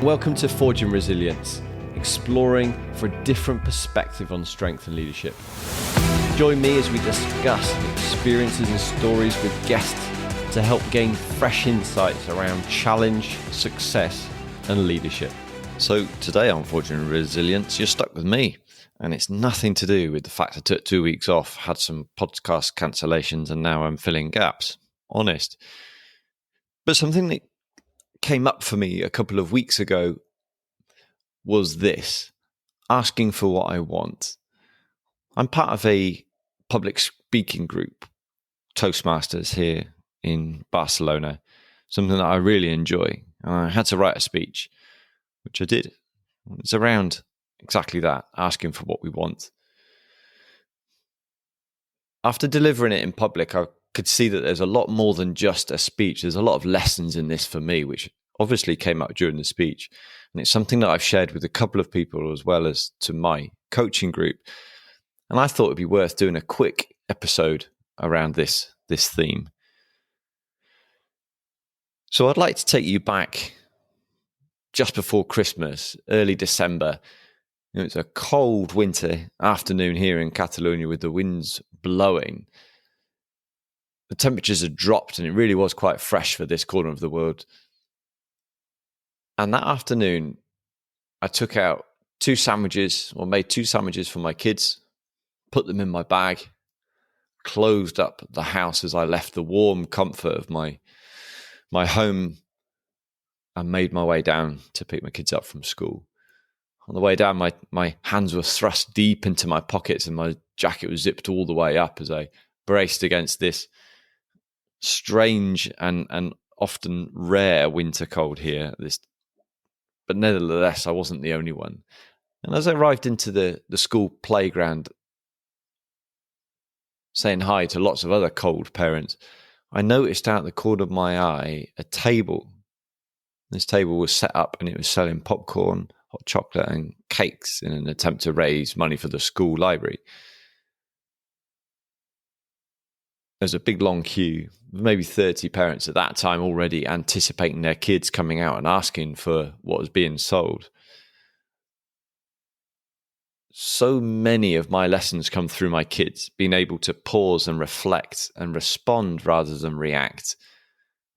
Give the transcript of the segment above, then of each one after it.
Welcome to Forging Resilience, exploring for a different perspective on strength and leadership. Join me as we discuss experiences and stories with guests to help gain fresh insights around challenge, success, and leadership. So today on Forging Resilience, you're stuck with me. And it's nothing to do with the fact I took 2 weeks off, had some podcast cancellations, and now I'm filling gaps. Honest. But something that came up for me a couple of weeks ago was this: asking for what I want. I'm part of a public speaking group, Toastmasters, here in Barcelona, something that I really enjoy. I had to write a speech, which I did. It's around exactly that, asking for what we want. After delivering it in public, I could see that there's a lot more than just a speech. There's a lot of lessons in this for me, which obviously came out during the speech. And it's something that I've shared with a couple of people as well as to my coaching group. And I thought it'd be worth doing a quick episode around this theme. So I'd like to take you back just before Christmas, early December. It was a cold winter afternoon here in Catalonia with the winds blowing. The temperatures had dropped and it really was quite fresh for this corner of the world. And that afternoon, I took out made two sandwiches for my kids, put them in my bag, closed up the house as I left the warm comfort of my home, and made my way down to pick my kids up from school. On the way down, my hands were thrust deep into my pockets and my jacket was zipped all the way up as I braced against this strange and often rare winter cold here. But nevertheless, I wasn't the only one. And as I arrived into the school playground, saying hi to lots of other cold parents, I noticed out the corner of my eye a table. This table was set up and it was selling popcorn, hot chocolate and cakes in an attempt to raise money for the school library. There's a big long queue, maybe 30 parents at that time already anticipating their kids coming out and asking for what was being sold. So many of my lessons come through my kids, being able to pause and reflect and respond rather than react.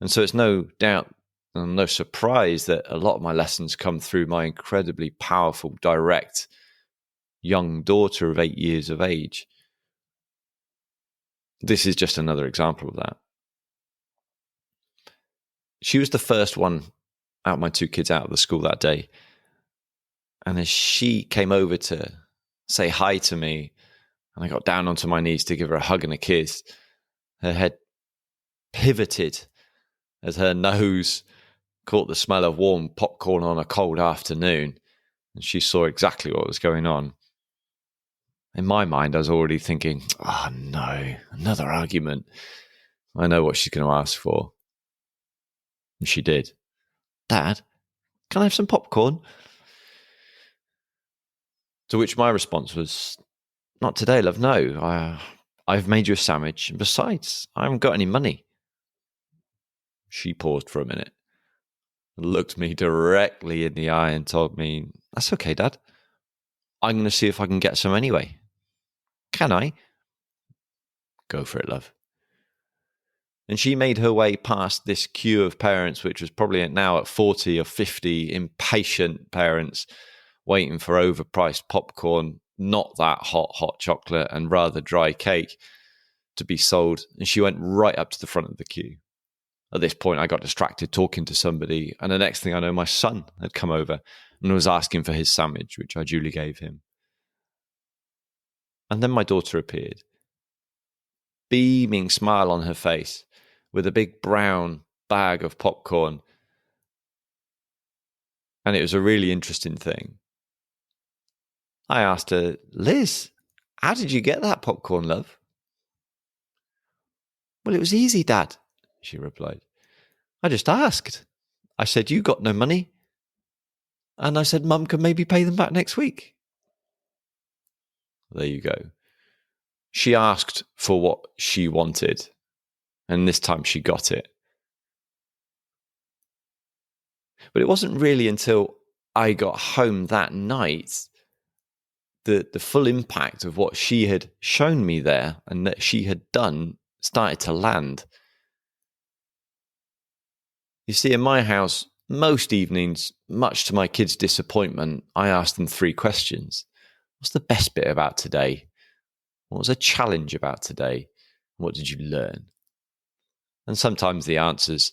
And so it's no doubt and no surprise that a lot of my lessons come through my incredibly powerful, direct young daughter of 8 years of age. This is just another example of that. She was the first one out, my two kids out of the school that day. And as she came over to say hi to me, and I got down onto my knees to give her a hug and a kiss, her head pivoted as her nose caught the smell of warm popcorn on a cold afternoon, and she saw exactly what was going on. In my mind, I was already thinking, oh no, another argument. I know what she's going to ask for. And she did. Dad, can I have some popcorn? To which my response was, not today, love, no. I've made you a sandwich, and besides, I haven't got any money. She paused for a minute, looked me directly in the eye and told me, that's okay, Dad. I'm going to see if I can get some anyway. Can I? Go for it, love. And she made her way past this queue of parents, which was probably now at 40 or 50 impatient parents waiting for overpriced popcorn, not that hot chocolate and rather dry cake to be sold. And she went right up to the front of the queue. At this point, I got distracted talking to somebody, and the next thing I know, my son had come over and was asking for his sandwich, which I duly gave him. And then my daughter appeared, beaming smile on her face, with a big brown bag of popcorn. And it was a really interesting thing. I asked her, Liz, how did you get that popcorn, love? Well, it was easy, Dad, she replied. I just asked. I said, you got no money. And I said, Mum can maybe pay them back next week. There you go. She asked for what she wanted, and this time she got it. But it wasn't really until I got home that night that the full impact of what she had shown me there and that she had done started to land. You see, in my house, most evenings, much to my kids' disappointment, I asked them 3 questions. What's the best bit about today? What was a challenge about today? What did you learn? And sometimes the answers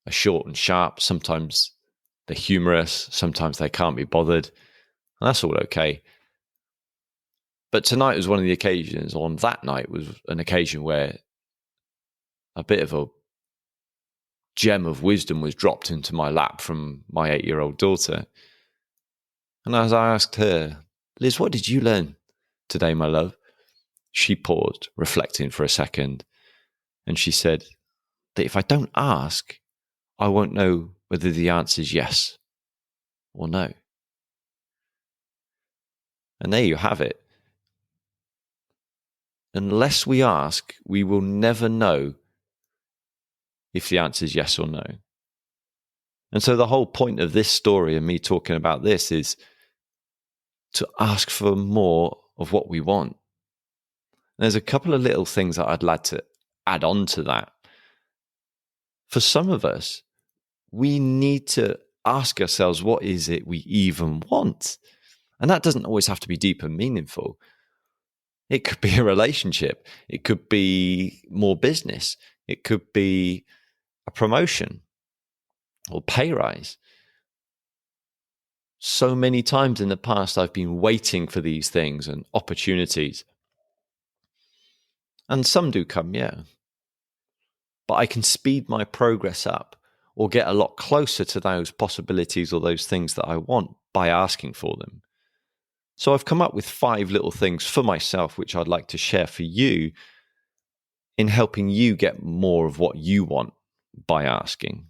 are short and sharp. Sometimes they're humorous. Sometimes they can't be bothered. And that's all okay. But tonight was one of the occasions, on that night was an occasion where a bit of a gem of wisdom was dropped into my lap from my 8-year-old daughter. And as I asked her, Liz, what did you learn today, my love? She paused, reflecting for a second. And she said that if I don't ask, I won't know whether the answer is yes or no. And there you have it. Unless we ask, we will never know if the answer is yes or no. And so the whole point of this story and me talking about this is to ask for more of what we want. And there's a couple of little things that I'd like to add on to that. For some of us, we need to ask ourselves, what is it we even want? And that doesn't always have to be deep and meaningful. It could be a relationship. It could be more business. It could be a promotion or pay rise. So many times in the past, I've been waiting for these things and opportunities. And some do come, yeah. But I can speed my progress up or get a lot closer to those possibilities or those things that I want by asking for them. So I've come up with 5 little things for myself, which I'd like to share for you in helping you get more of what you want by asking.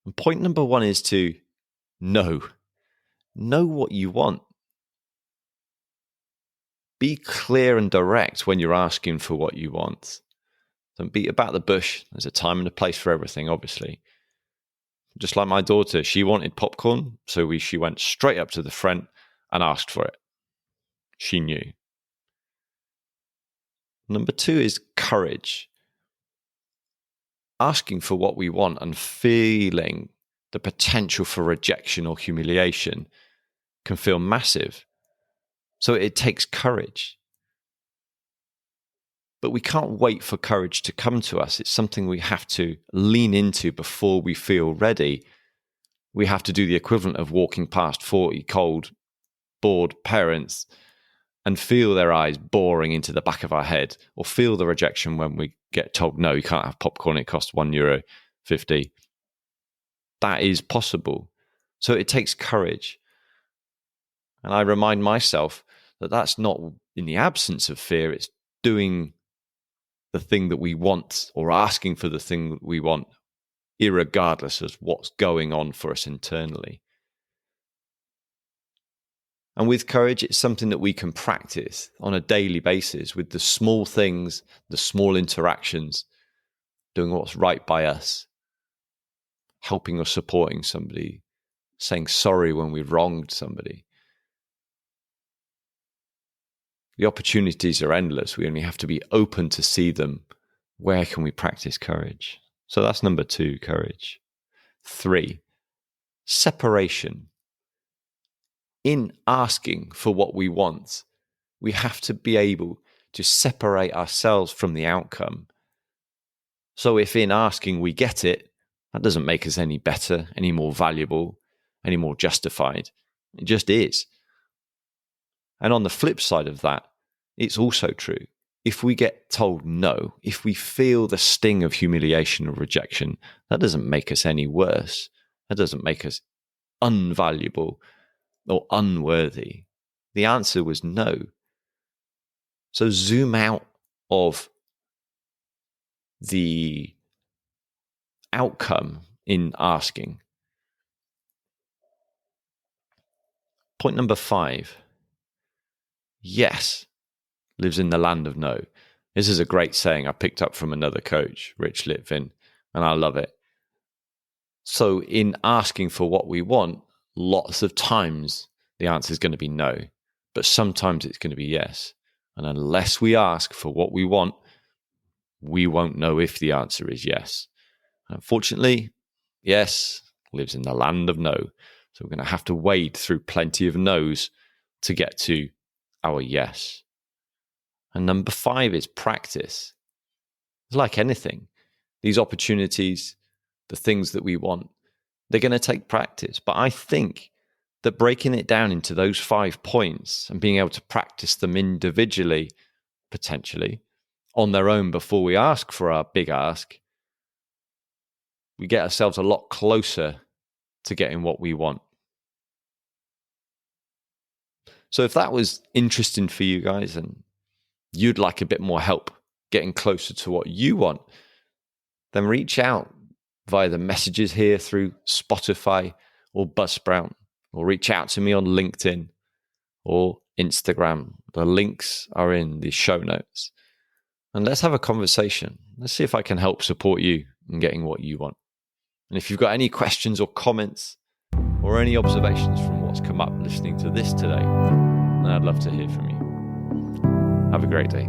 And point number 1 is to know what you want. Be clear and direct when you're asking for what you want. Don't beat about the bush. There's a time and a place for everything, obviously. Just like my daughter, she wanted popcorn, so she went straight up to the front and asked for it. She knew. Number 2 is courage. Asking for what we want and feeling the potential for rejection or humiliation can feel massive. So it takes courage. But we can't wait for courage to come to us. It's something we have to lean into before we feel ready. We have to do the equivalent of walking past 40 cold, bored parents and feel their eyes boring into the back of our head, or feel the rejection when we get told, no, you can't have popcorn, it costs €1.50. That is possible. So it takes courage. And I remind myself that that's not in the absence of fear, it's doing the thing that we want or asking for the thing that we want, irregardless of what's going on for us internally. And with courage, it's something that we can practice on a daily basis with the small things, the small interactions, doing what's right by us, helping or supporting somebody, saying sorry when we've wronged somebody. The opportunities are endless. We only have to be open to see them. Where can we practice courage? So that's number 2, courage. 3, separation. In asking for what we want, we have to be able to separate ourselves from the outcome. So if in asking we get it, that doesn't make us any better, any more valuable, any more justified. It just is. And on the flip side of that, it's also true. If we get told no, if we feel the sting of humiliation or rejection, that doesn't make us any worse. That doesn't make us unvaluable or unworthy. The answer was no. So zoom out of the outcome in asking. Point number 5. Yes lives in the land of no. This is a great saying I picked up from another coach, Rich Litvin, and I love it. So in asking for what we want, lots of times the answer is going to be no, but sometimes it's going to be yes. And unless we ask for what we want, we won't know if the answer is yes. Unfortunately, yes lives in the land of no. So we're going to have to wade through plenty of no's to get to our yes. And number 5 is practice. It's like anything. These opportunities, the things that we want, they're going to take practice. But I think that breaking it down into those 5 points and being able to practice them individually, potentially, on their own before we ask for our big ask, we get ourselves a lot closer to getting what we want. So if that was interesting for you guys and you'd like a bit more help getting closer to what you want, then reach out via the messages here through Spotify or Buzzsprout, or reach out to me on LinkedIn or Instagram. The links are in the show notes. And let's have a conversation. Let's see if I can help support you in getting what you want. And if you've got any questions or comments or any observations from what's come up listening to this today, then I'd love to hear from you. Have a great day.